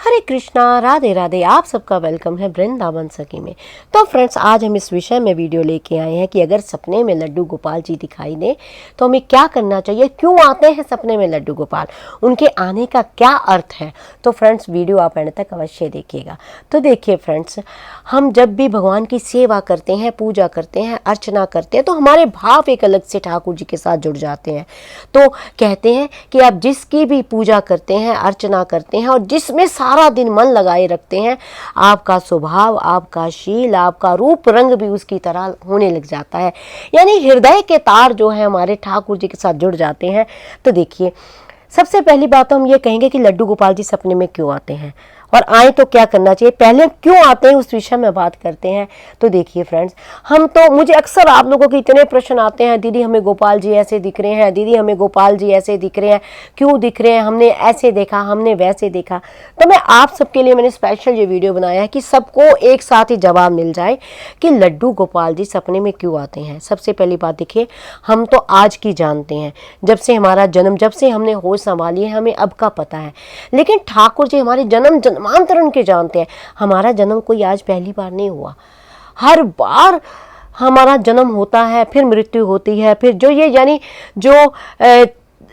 हरे कृष्णा, राधे राधे। आप सबका वेलकम है वृंदावन सखी में। तो फ्रेंड्स, आज हम इस विषय में वीडियो लेके आए हैं कि अगर सपने में लड्डू गोपाल जी दिखाई दे तो हमें क्या करना चाहिए, क्यों आते हैं सपने में लड्डू गोपाल, उनके आने का क्या अर्थ है। तो फ्रेंड्स, वीडियो आप एंड तक अवश्य देखिएगा। तो देखिए फ्रेंड्स, हम जब भी भगवान की सेवा करते हैं, पूजा करते हैं, अर्चना करते हैं, तो हमारे भाव एक अलग से ठाकुर जी के साथ जुड़ जाते हैं। तो कहते हैं कि आप जिसकी भी पूजा करते हैं, अर्चना करते हैं और जिसमें सारा दिन मन लगाए रखते हैं, आपका स्वभाव, आपका शील, आपका रूप रंग भी उसकी तरह होने लग जाता है। यानी हृदय के तार जो है हमारे ठाकुर जी के साथ जुड़ जाते हैं। तो देखिए, सबसे पहली बात तो हम ये कहेंगे कि लड्डू गोपाल जी सपने में क्यों आते हैं और आए तो क्या करना चाहिए। पहले क्यों आते हैं उस विषय में बात करते हैं। तो देखिए फ्रेंड्स, मुझे अक्सर आप लोगों के इतने प्रश्न आते हैं, दीदी हमें गोपाल जी ऐसे दिख रहे हैं, दीदी हमें गोपाल जी ऐसे दिख रहे हैं, क्यों दिख रहे हैं, हमने ऐसे देखा, हमने वैसे देखा। तो मैं आप सबके लिए मैंने स्पेशल ये वीडियो बनाया है कि सबको एक साथ ही जवाब मिल जाए कि लड्डू गोपाल जी सपने में क्यों आते हैं। सबसे पहली बात देखिए, हम तो आज की जानते हैं, जब से हमारा जन्म, जब से हमने होश संभाली है, हमें अब का पता है। लेकिन ठाकुर जी हमारे जन्मांतरण के जानते हैं। हमारा जन्म कोई आज पहली बार नहीं हुआ, हर बार हमारा जन्म होता है, फिर मृत्यु होती है, फिर जो ये यानी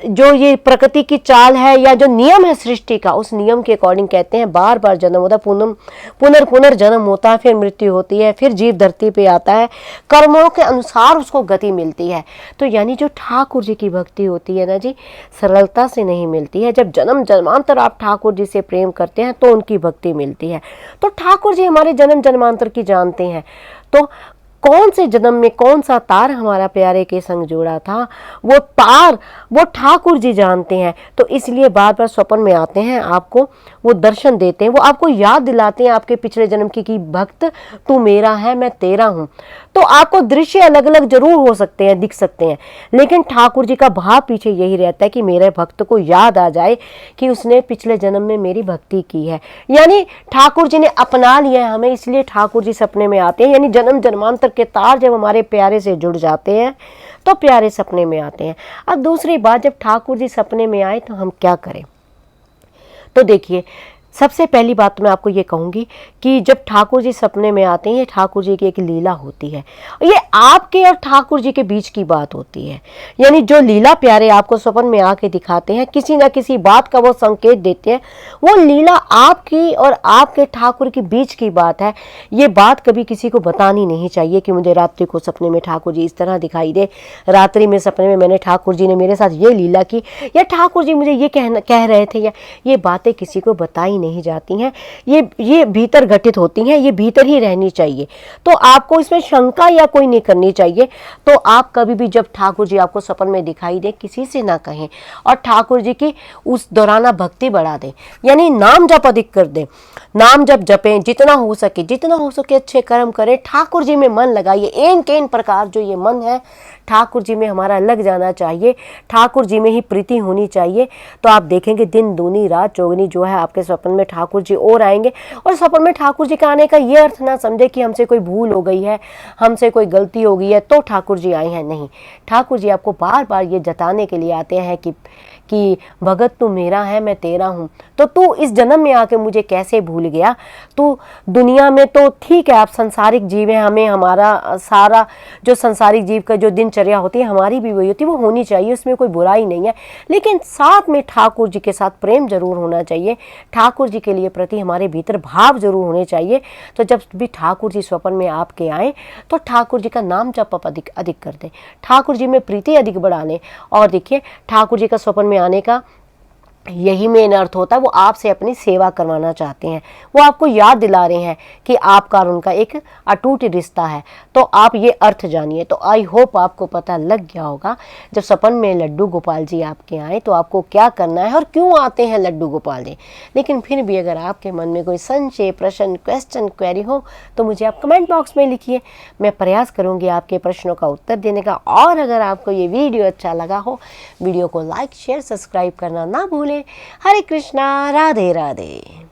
जो ये प्रकृति की चाल है या जो नियम है सृष्टि का, उस नियम के अकॉर्डिंग कहते हैं बार बार जन्म होता है, पुनर्जन्म होता है, फिर मृत्यु होती है, फिर जीव धरती पे आता है, कर्मों के अनुसार उसको गति मिलती है। तो यानी जो ठाकुर जी की भक्ति होती है ना जी, सरलता से नहीं मिलती है। जब जन्म जन्मांतर आप ठाकुर जी से प्रेम करते हैं तो उनकी भक्ति मिलती है। तो ठाकुर जी हमारे जन्म जन्मांतर की जानते हैं। तो कौन से जन्म में कौन सा तार हमारा प्यारे के संग जोड़ा था, वो तार वो ठाकुर जी जानते हैं। तो इसलिए बार बार स्वप्न में आते हैं, आपको वो दर्शन देते हैं, वो आपको याद दिलाते हैं आपके पिछले जन्म की कि भक्त तू मेरा है, मैं तेरा हूँ। तो आपको दृश्य अलग अलग जरूर हो सकते हैं, दिख सकते हैं, लेकिन ठाकुर जी का भाव पीछे यही रहता है कि मेरे भक्त को याद आ जाए कि उसने पिछले जन्म में मेरी भक्ति की है। यानी ठाकुर जी ने अपना लिया है हमें, इसलिए ठाकुर जी सपने में आते हैं। यानी जन्म जन्मांतर के तार जब हमारे प्यारे से जुड़ जाते हैं तो प्यारे सपने में आते हैं। अब दूसरी बात, जब ठाकुर जी सपने में आए तो हम क्या करें। तो देखिए, सबसे पहली बात तो मैं आपको ये कहूँगी कि जब ठाकुर जी सपने में आते हैं, ठाकुर जी की एक लीला होती है, ये आपके और ठाकुर जी के बीच की बात होती है। यानी जो लीला प्यारे आपको सपन में आके दिखाते हैं, किसी ना किसी बात का वो संकेत देते हैं, वो लीला आपकी और आपके ठाकुर के बीच की बात है। ये बात कभी किसी को बतानी नहीं चाहिए कि मुझे रात्रि को सपने में ठाकुर जी इस तरह दिखाई दे, रात्रि में सपने में मैंने ठाकुर जी ने मेरे साथ ये लीला की, या ठाकुर जी मुझे ये कह रहे थे, या ये बातें किसी को बताई नहीं जाती हैं। ये भीतर घटित होती हैं, ये भीतर ही रहनी चाहिए। तो आपको इसमें शंका या कोई नहीं करनी चाहिए। तो आप कभी भी जब ठाकुर जी आपको सपन में दिखाई दे, किसी से ना कहें और ठाकुर जी की उस दौराना भक्ति बढ़ा दें, यानी नाम जप अधिक कर दें। नाम जप जपें, जितना हो सके अच्छे कर्म करें, ठाकुर जी में मन लगाइए। एन प्रकार जो ये मन है ठाकुर जी में हमारा लग जाना चाहिए, ठाकुर जी में ही प्रीति होनी चाहिए। तो आप देखेंगे दिन दूनी रात चौगनी जो है आपके स्वप्न में ठाकुर जी और आएंगे। और स्वप्न में ठाकुर जी का आने का ये अर्थ ना समझे कि हमसे कोई भूल हो गई है, हमसे कोई गलती हो गई है तो ठाकुर जी आए हैं। नहीं, ठाकुर जी आपको बार बार ये जताने के लिए आते हैं कि भगत तू मेरा है, मैं तेरा हूँ। तो तू इस जन्म में आके मुझे कैसे भूल गया। तू दुनिया में तो ठीक है, आप संसारिक जीव हैं, हमें हमारा सारा जो संसारिक जीव का जो दिनचर्या होती है हमारी भी वही होती है, वो होनी चाहिए, उसमें कोई बुराई नहीं है। लेकिन साथ में ठाकुर जी के साथ प्रेम जरूर होना चाहिए, ठाकुर जी के लिए प्रति हमारे भीतर भाव जरूर होने चाहिए। तो जब भी ठाकुर जी स्वप्न में आपके आए तो ठाकुर जी का नाम जप आप अधिक कर दें, ठाकुर जी में प्रीति अधिक बढ़ा लें। और देखिए, ठाकुर जी का स्वप्न में आने का यही मेन अर्थ होता है, वो आपसे अपनी सेवा करवाना चाहते हैं, वो आपको याद दिला रहे हैं कि आपका और उनका एक अटूट रिश्ता है। तो आप ये अर्थ जानिए। तो आई होप आपको पता लग गया होगा, जब सपन में लड्डू गोपाल जी आपके आए तो आपको क्या करना है और क्यों आते हैं लड्डू गोपाल जी। लेकिन फिर भी अगर आपके मन में कोई संशय, प्रश्न, क्वेश्चन, क्वेरी हो तो मुझे आप कमेंट बॉक्स में लिखिए, मैं प्रयास करूँगी आपके प्रश्नों का उत्तर देने का। और अगर आपको ये वीडियो अच्छा लगा हो, वीडियो को लाइक, शेयर, सब्सक्राइब करना ना भूलें। हरे कृष्णा, राधे राधे।